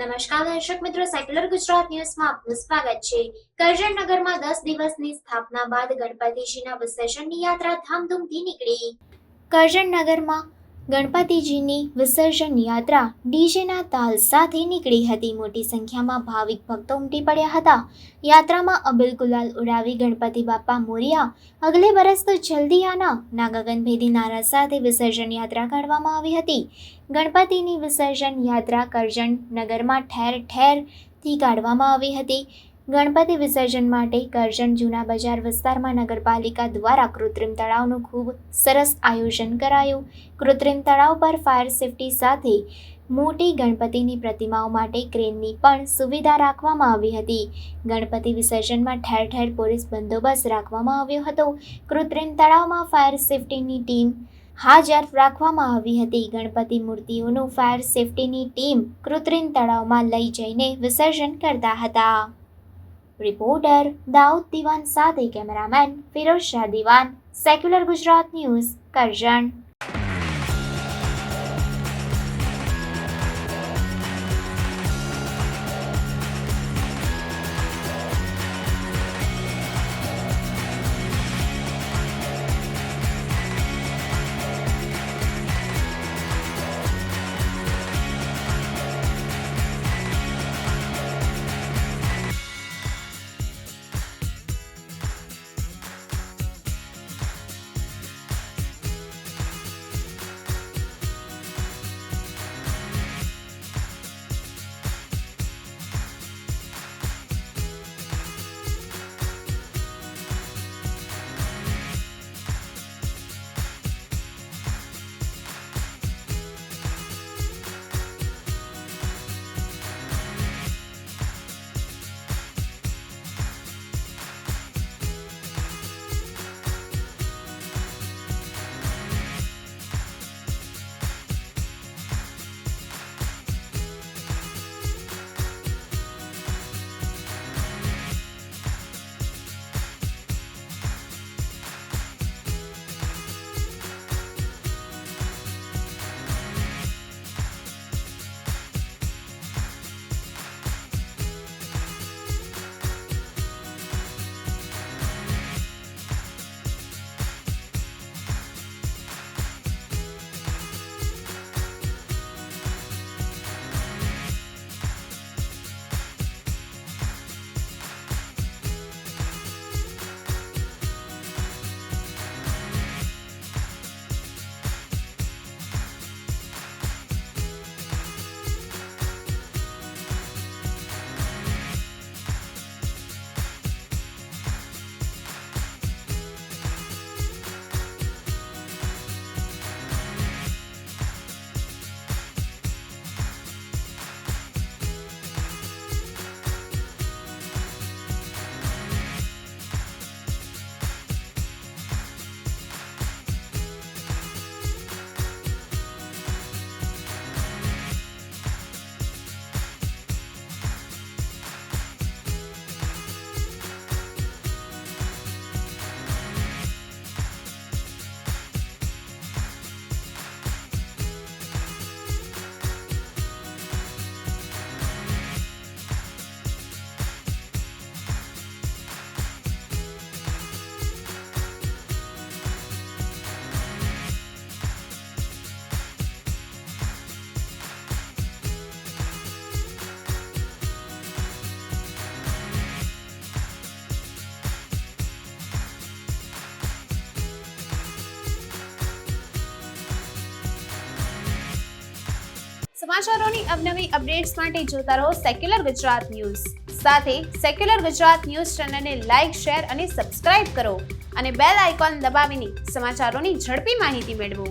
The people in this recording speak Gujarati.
નમસ્કાર દર્શક મિત્રો, સેક્યુલર ગુજરાત ન્યૂઝમાં આપનું સ્વાગત છે। કરજણનગરમાં 10 દિવસની સ્થાપના બાદ ગણપતિજીના વિસર્જનની યાત્રા ધામધૂમથી નીકળી। કરજણનગરમાં ગણપતિજીની વિસર્જન યાત્રા ડીજેના તાલ સાથે નીકળી હતી। મોટી સંખ્યામાં ભાવિક ભક્તો ઉમટી પડ્યા હતા। યાત્રામાં અબીલ ગુલાલ ઉડાવી ગણપતિ બાપા મોરિયા, અગલે બરસ તો જલ્દી આના ના ગગનભેદી નારા સાથે વિસર્જન યાત્રા કાઢવામાં આવી હતી। ગણપતિની વિસર્જન યાત્રા કરજણ નગરમાં ઠેર ઠેરથી કાઢવામાં આવી હતી। ગણપતિ વિસર્જન માટે કરજણ જૂના બજાર વિસ્તારમાં નગરપાલિકા દ્વારા કૃત્રિમ તળાવનું ખૂબ સરસ આયોજન કરાયું। કૃત્રિમ તળાવ પર ફાયર સેફટી સાથે મોટી ગણપતિની પ્રતિમાઓ માટે ક્રેનની પણ સુવિધા રાખવામાં આવી હતી। ગણપતિ વિસર્જનમાં ઠેર ઠેર પોલીસ બંદોબસ્ત રાખવામાં આવ્યો હતો। કૃત્રિમ તળાવમાં ફાયર સેફટીની ટીમ હાજર રાખવામાં આવી હતી। ગણપતિ મૂર્તિઓનું ફાયર સેફટીની ટીમ કૃત્રિમ તળાવમાં લઈ જઈને વિસર્જન કરતા હતા। રિપોર્ટર દાઉદ દિવાન સાથે cameraman Firoz Shah Diwan, secular Gujarat news, Karjan. સમાચારોની અવનવી અપડેટ્સ માટે જોતા રહો સેક્યુલર ગુજરાત ન્યૂઝ। સાથે સેક્યુલર ગુજરાત ન્યૂઝ ચેનલને લાઇક, શેર અને સબસ્ક્રાઇબ કરો અને બેલ આઇકોન દબાવીને સમાચારોની ઝડપી માહિતી મેળવો।